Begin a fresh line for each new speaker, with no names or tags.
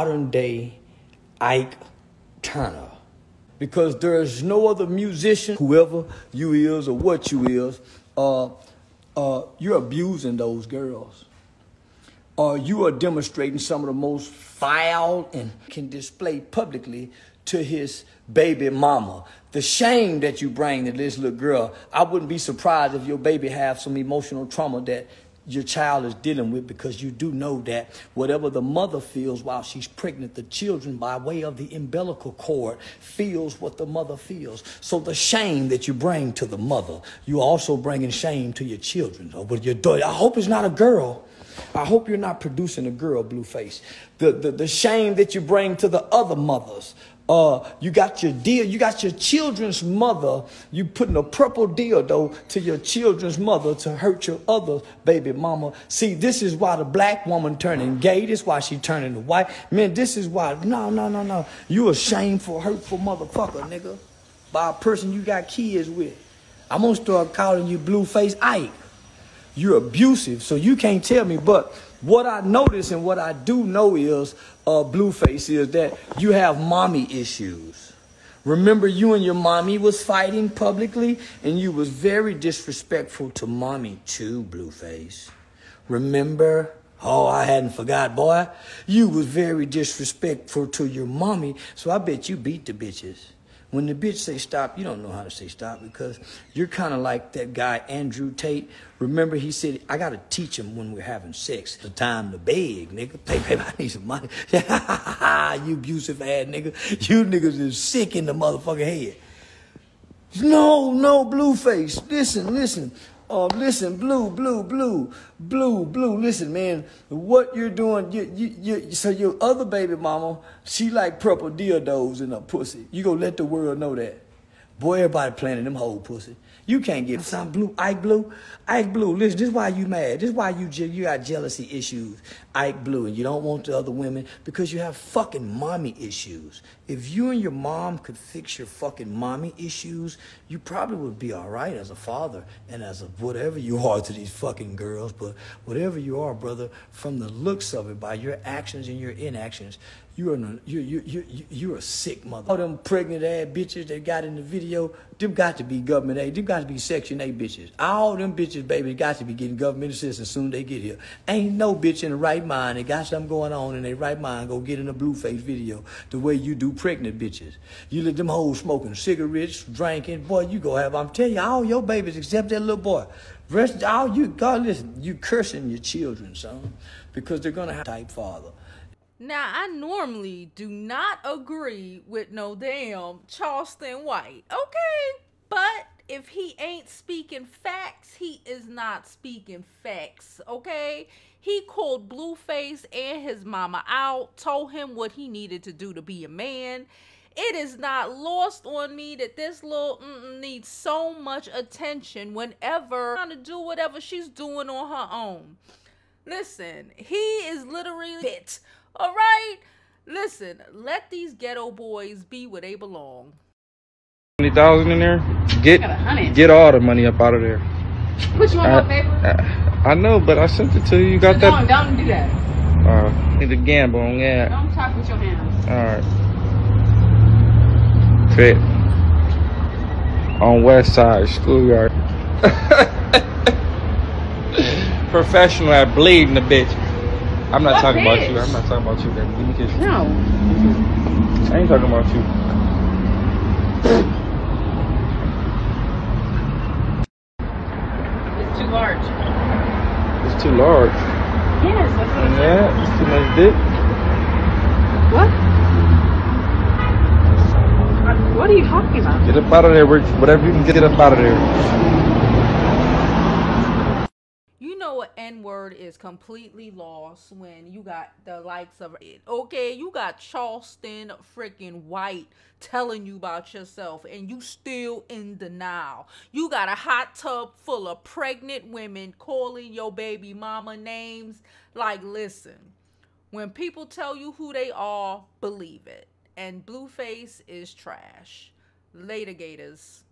modern day Ike Turner. Because there's no other musician, whoever you is or what you is, you're abusing those girls. You are demonstrating some of the most foul and can display publicly to his baby mama. The shame that you bring to this little girl, I wouldn't be surprised if your baby have some emotional trauma that your child is dealing with, because you do know that whatever the mother feels while she's pregnant, the children by way of the umbilical cord feels what the mother feels. So the shame that you bring to the mother, you also bringing shame to your children. Or with your daughter. I hope it's not a girl. I hope you're not producing a girl, Blueface. The shame that you bring to the other mothers. You got your children's mother, you putting a purple dildo to your children's mother to hurt your other baby mama. See, this is why the black woman turning gay. This is why she turning to white. Man, this is why, no. You a shameful, hurtful motherfucker, nigga. By a person you got kids with. I'm gonna start calling you Blueface Ike. You're abusive, so you can't tell me. But what I notice and what I do know is, Blueface, is that you have mommy issues. Remember, you and your mommy was fighting publicly, and you was very disrespectful to mommy too, Blueface. Remember? Oh, I hadn't forgot, boy. You was very disrespectful to your mommy, so I bet you beat the bitches. When the bitch say stop, you don't know how to say stop, because you're kind of like that guy, Andrew Tate. Remember, he said, I got to teach him when we're having sex. The time to beg, nigga. Baby, I need some money. You abusive ass nigga. You niggas is sick in the motherfucking head. No, Blueface. Listen. Listen, Blue. Listen, man, what you're doing, so your other baby mama, she like purple dildos in her pussy. You gonna let the world know that. Boy, everybody planning them whole pussy. You can't get some Ike Blue. Listen, this is why you mad. This is why you got jealousy issues, Ike Blue, and you don't want the other women, because you have fucking mommy issues. If you and your mom could fix your fucking mommy issues, you probably would be all right as a father and as a whatever you are to these fucking girls. But whatever you are, brother, from the looks of it, by your actions and your inactions, you're a sick mother. All them pregnant ass bitches that got in the video, them got to be government aid. Them got to be Section 8 bitches. All them bitches, baby, got to be getting government assistance as soon as they get here. Ain't no bitch in the right mind that got something going on in their right mind go get in a Blueface video the way you do pregnant bitches. You let them hoes smoking cigarettes, drinking. Boy, you go have, I'm telling you, all your babies except that little boy. Rest, all you, God, listen, you cursing your children, son, because they're going to have a type father.
Now, I normally do not agree with no damn Charleston White, okay? But if he ain't speaking facts, he is not speaking facts, okay? He called Blueface and his mama out, told him what he needed to do to be a man. It is not lost on me that this little needs so much attention whenever trying to do whatever she's doing on her own. Listen, he is literally fit. All right? Listen, let these ghetto boys be where they belong.
20,000 in there? Get all the money up out of there.
Put you on my paper?
I know, but I sent it to you. You got
so
that?
Don't do that.
Need to gamble on that.
Don't talk with your hands.
Alright. Fit. On West Side, schoolyard. Professional at bleeding the bitch. I'm not talking about you. I'm not talking about you, baby. Give me a kiss.
No.
I ain't talking about you.
It's too large.
It's too large.
Yes, that's what I said.
Yeah, it's too much dick.
What are you talking about?
Get up out of there, whatever you can get up out of there.
N-word is completely lost when you got the likes of it. Okay, you got Charleston freaking White telling you about yourself and you still in denial. You got a hot tub full of pregnant women calling your baby mama names. Like, listen, when people tell you who they are, believe it. And Blueface is trash. Later, Gators.